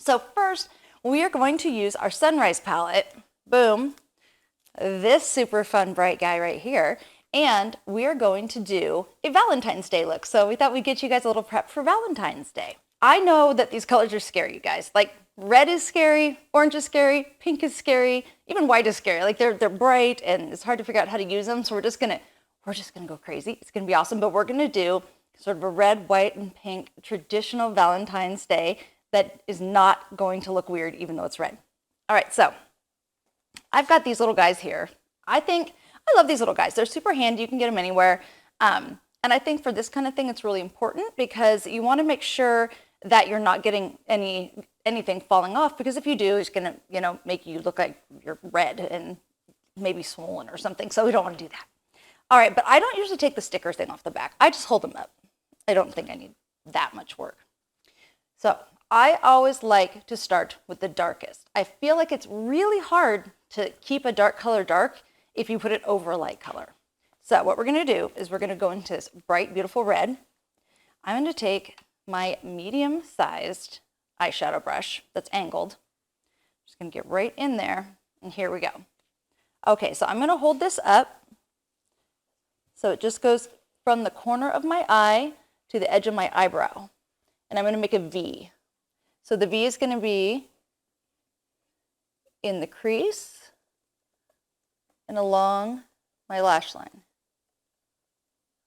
So first, we are going to use our sunrise palette. Boom. This super fun bright guy right here. And we are going to do a Valentine's Day look. So we thought we'd get you guys a little prep for Valentine's Day. I know that these colors are scary, you guys. Like red is scary, orange is scary, pink is scary, even white is scary. Like they're bright and it's hard to figure out how to use them. So we're just gonna go crazy. It's gonna be awesome. But we're gonna do sort of a red, white, and pink traditional Valentine's Day that is not going to look weird even though it's red. All right, so I've got these little guys here. I love these little guys. They're super handy. You can get them anywhere. And I think for this kind of thing, it's really important because you want to make sure that you're not getting anything falling off, because if you do, it's going to, make you look like you're red and maybe swollen or something. So we don't want to do that. All right, but I don't usually take the sticker thing off the back. I just hold them up. I don't think I need that much work. So I always like to start with the darkest. I feel like it's really hard to keep a dark color dark if you put it over a light color. So what we're going to do is we're going to go into this bright, beautiful red. I'm going to take my medium-sized eyeshadow brush that's angled. Just going to get right in there, and here we go. Okay, so I'm going to hold this up so it just goes from the corner of my eye to the edge of my eyebrow. And I'm going to make a V. So the V is going to be in the crease and along my lash line.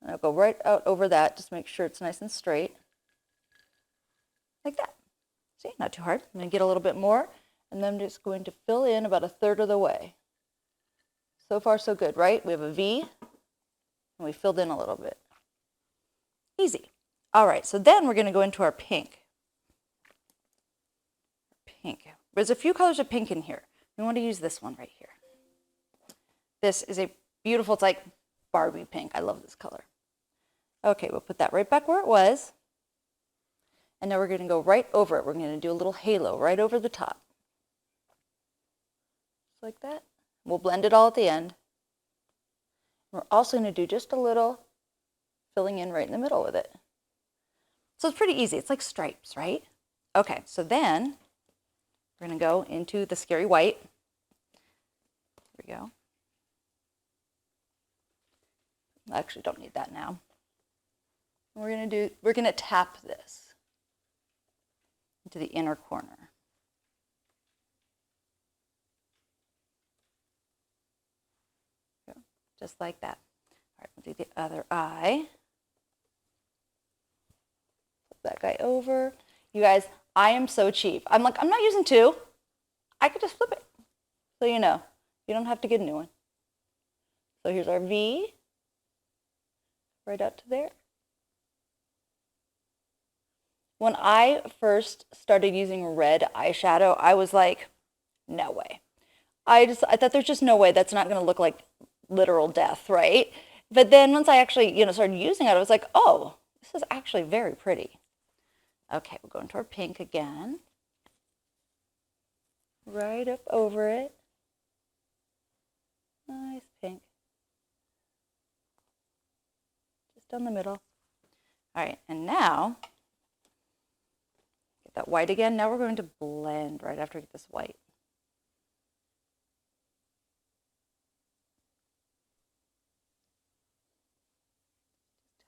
And I'll go right out over that, just make sure it's nice and straight. Like that. See, not too hard. I'm going to get a little bit more, and then I'm just going to fill in about 1/3 of the way. So far, so good, right? We have a V, and we filled in a little bit. Easy. All right, so then we're going to go into our pink. Pink. There's a few colors of pink in here. We want to use this one right here. This is a beautiful, it's like Barbie pink. I love this color. Okay, we'll put that right back where it was. And now we're going to go right over it. We're going to do a little halo right over the top. Just like that. We'll blend it all at the end. We're also going to do just a little filling in right in the middle with it. So it's pretty easy. It's like stripes, right? Okay, so then we're going to go into the scary white. Here we go. I actually don't need that now. We're going to tap this into the inner corner. Just like that. All right, we'll do the other eye. Flip that guy over. You guys, I am so cheap. I'm not using two. I could just flip it. So you know, you don't have to get a new one. So here's our V. Right out to there. When I first started using red eyeshadow, I was like, no way. I thought there's just no way that's not going to look like literal death, right? But then once I actually, started using it, I was like, oh, this is actually very pretty. Okay, we'll go into our pink again. Right up over it. Nice pink. Just down the middle. All right, and now, get that white again. Now we're going to blend right after we get this white.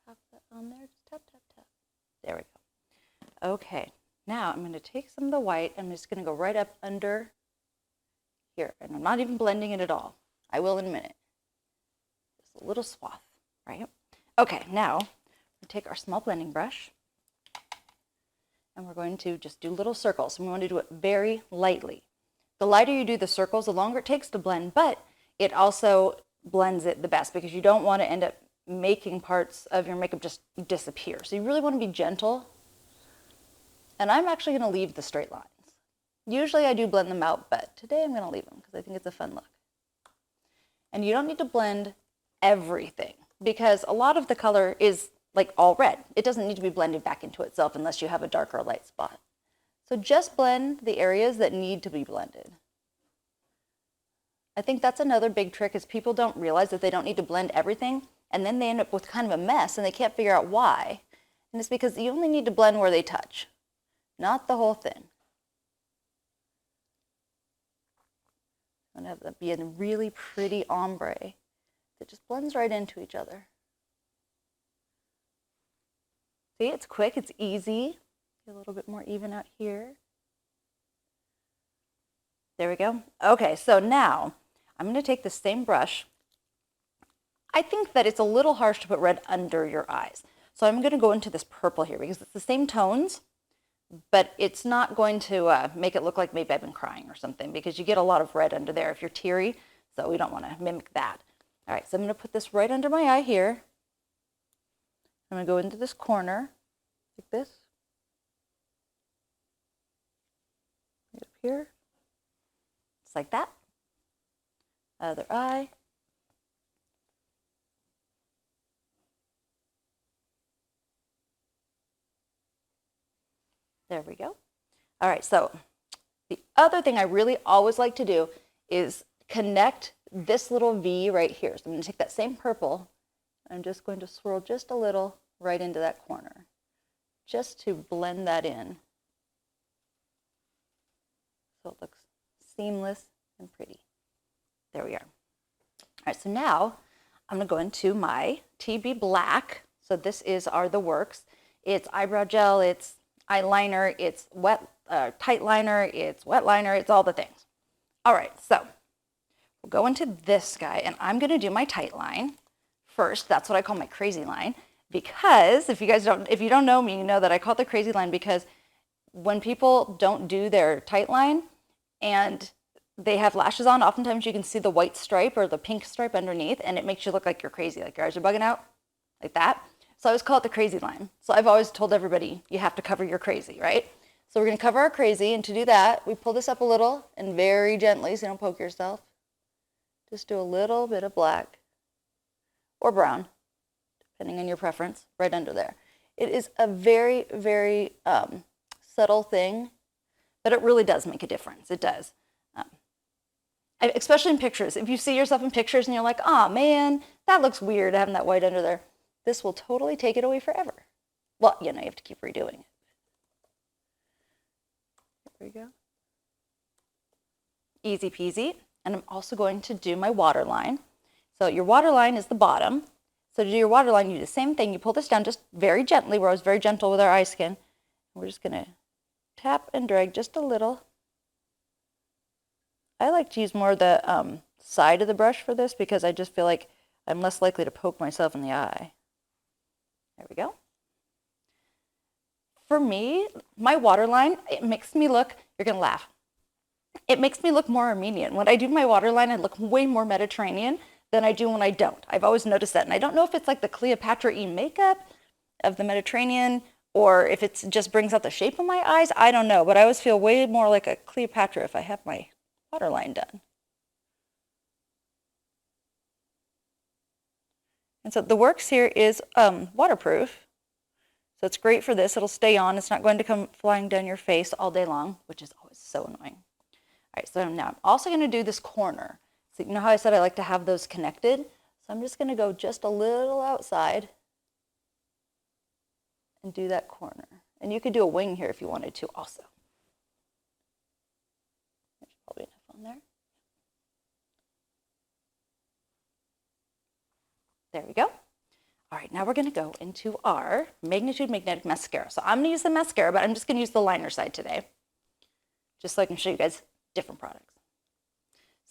Tap that on there. Just tap, tap, tap. There we go. Okay, now I'm going to take some of the white. I'm just going to go right up under here. And I'm not even blending it at all. I will in a minute. Just a little swath, right? Okay, now we take our small blending brush. And we're going to just do little circles. And we want to do it very lightly. The lighter you do the circles, the longer it takes to blend. But it also blends it the best because you don't want to end up making parts of your makeup just disappear. So you really want to be gentle. And I'm actually going to leave the straight lines. Usually I do blend them out, but today I'm going to leave them because I think it's a fun look. And you don't need to blend everything because a lot of the color is like all red. It doesn't need to be blended back into itself unless you have a dark or light spot. So just blend the areas that need to be blended. I think that's another big trick is people don't realize that they don't need to blend everything and then they end up with kind of a mess and they can't figure out why. And it's because you only need to blend where they touch, not the whole thing. to have that be a really pretty ombre that just blends right into each other. See, it's quick, it's easy. Get a little bit more even out here. There we go. Okay, so now I'm going to take the same brush. I think that it's a little harsh to put red under your eyes. So I'm going to go into this purple here because it's the same tones, but it's not going to make it look like maybe I've been crying or something, because you get a lot of red under there if you're teary, so we don't want to mimic that. All right, so I'm going to put this right under my eye here. I'm going to go into this corner like this. Right up here. Just like that. Other eye. There we go. All right, so the other thing I really always like to do is connect this little V right here. So I'm going to take that same purple. I'm just going to swirl just a little right into that corner, just to blend that in. So it looks seamless and pretty. There we are. All right, so now I'm going to go into my TB Black. So this are the works. It's eyebrow gel, it's eyeliner, it's tight liner, it's wet liner, it's all the things. All right, so we'll go into this guy, and I'm going to do my tight line first. That's what I call my crazy line, because if you don't know me, you know that I call it the crazy line because when people don't do their tight line and they have lashes on, oftentimes you can see the white stripe or the pink stripe underneath, and it makes you look like you're crazy, like your eyes are bugging out, like that. So I always call it the crazy line. So I've always told everybody, you have to cover your crazy, right? So we're going to cover our crazy, and to do that, we pull this up a little and very gently, so you don't poke yourself. Just do a little bit of black or brown, depending on your preference, right under there. It is a very, very subtle thing, but it really does make a difference. It does. Especially in pictures. If you see yourself in pictures and you're like, oh man, that looks weird having that white under there. This will totally take it away forever. Well, you have to keep redoing it. There we go. Easy peasy. And I'm also going to do my waterline. So your waterline is the bottom. So to do your waterline, you do the same thing. You pull this down just very gently, where I was very gentle with our eye skin. We're just going to tap and drag just a little. I like to use more the side of the brush for this because I just feel like I'm less likely to poke myself in the eye. There we go. For me, my waterline, it makes me look, you're going to laugh, it makes me look more Armenian. When I do my waterline, I look way more Mediterranean than I do when I don't. I've always noticed that. And I don't know if it's like the Cleopatra-y makeup of the Mediterranean or if it just brings out the shape of my eyes. I don't know, but I always feel way more like a Cleopatra if I have my waterline done. And so the works here is waterproof. So it's great for this. It'll stay on. It's not going to come flying down your face all day long, which is always so annoying. All right, so now I'm also going to do this corner. So you know how I said I like to have those connected? So I'm just going to go just a little outside and do that corner. And you could do a wing here if you wanted to also. There's probably enough on there. There we go. All right, now we're going to go into our Magnitude Magnetic Mascara. So I'm going to use the mascara, but I'm just going to use the liner side today, just so I can show you guys different products.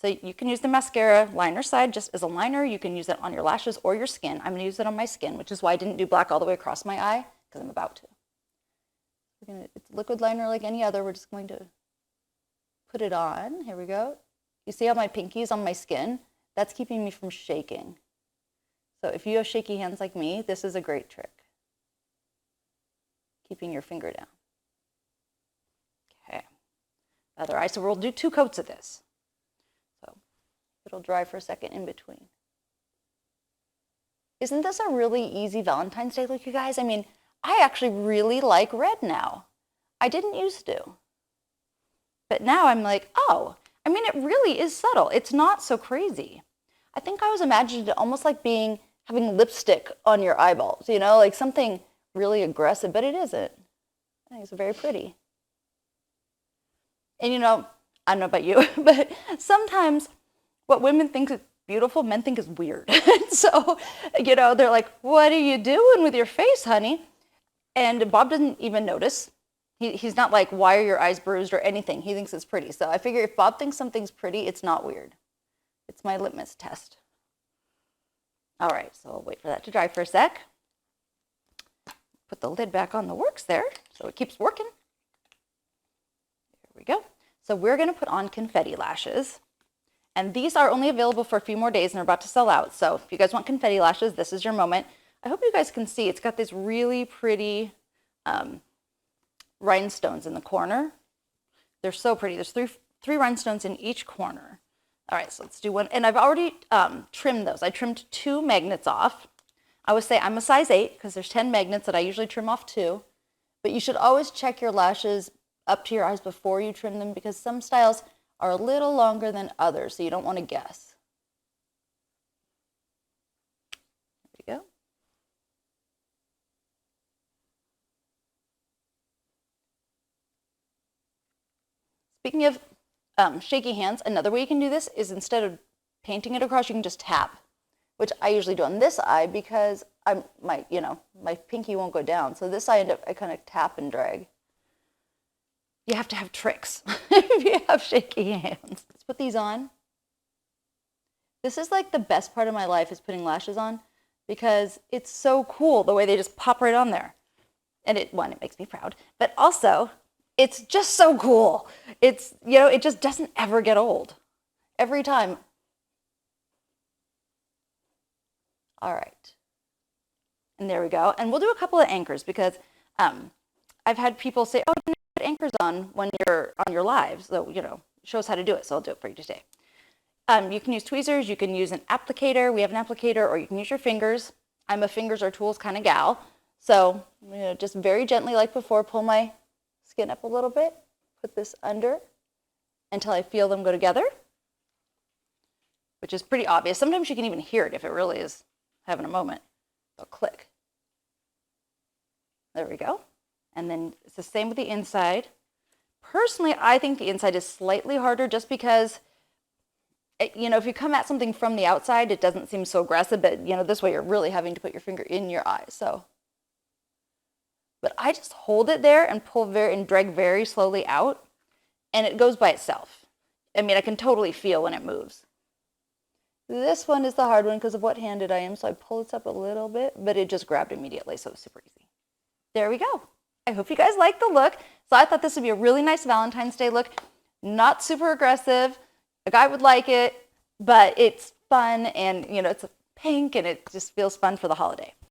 So you can use the mascara liner side just as a liner. You can use it on your lashes or your skin. I'm going to use it on my skin, which is why I didn't do black all the way across my eye, because I'm about to. It's a liquid liner like any other. We're just going to put it on. Here we go. You see how my pinky is on my skin? That's keeping me from shaking. So if you have shaky hands like me, this is a great trick. Keeping your finger down. Okay. Other eye. So we'll do 2 coats of this. So it'll dry for a second in between. Isn't this a really easy Valentine's Day look, you guys? I mean, I actually really like red now. I didn't used to. But now I'm like, oh, I mean, it really is subtle. It's not so crazy. I think I was imagining it almost like having lipstick on your eyeballs, you know, like something really aggressive, but it isn't. I think it's very pretty. And you know, I don't know about you, but sometimes what women think is beautiful, men think is weird. So, they're like, what are you doing with your face, honey? And Bob doesn't even notice. He's not like, why are your eyes bruised or anything? He thinks it's pretty. So I figure if Bob thinks something's pretty, it's not weird. It's my litmus test. All right, so I'll wait for that to dry for a sec. Put the lid back on the works there so it keeps working. There we go. So we're going to put on confetti lashes. And these are only available for a few more days and they're about to sell out. So if you guys want confetti lashes, this is your moment. I hope you guys can see it's got these really pretty rhinestones in the corner. They're so pretty. There's three rhinestones in each corner. All right, so let's do one. And I've already trimmed those. I trimmed 2 magnets off. I would say I'm a size 8 because there's 10 magnets that I usually trim off 2. But you should always check your lashes up to your eyes before you trim them because some styles are a little longer than others, so you don't want to guess. There we go. Speaking of shaky hands, another way you can do this is instead of painting it across, you can just tap, which I usually do on this eye because my pinky won't go down. So this eye I kind of tap and drag. You have to have tricks if you have shaky hands. Let's put these on. This is like the best part of my life is putting lashes on because it's so cool the way they just pop right on there. And it makes me proud, but also it's just so cool. It's, it just doesn't ever get old. Every time. All right. And there we go. And we'll do a couple of anchors because I've had people say, oh, you need to put anchors on when you're on your lives. So, show us how to do it. So I'll do it for you today. You can use tweezers. You can use an applicator. We have an applicator, or you can use your fingers. I'm a fingers or tools kind of gal. So, just very gently like before, pull my skin up a little bit. Put this under until I feel them go together, which is pretty obvious. Sometimes you can even hear it if it really is having a moment. They'll click. There we go. And then it's the same with the inside. Personally, I think the inside is slightly harder just because, if you come at something from the outside, it doesn't seem so aggressive, but, this way you're really having to put your finger in your eye, so. But I just hold it there and and drag very slowly out, and it goes by itself. I can totally feel when it moves. This one is the hard one because of what handed I am, so I pull this up a little bit, but it just grabbed immediately, so it was super easy. There we go. I hope you guys like the look. So I thought this would be a really nice Valentine's Day look. Not super aggressive. A guy would like it, but it's fun and, it's pink and it just feels fun for the holiday.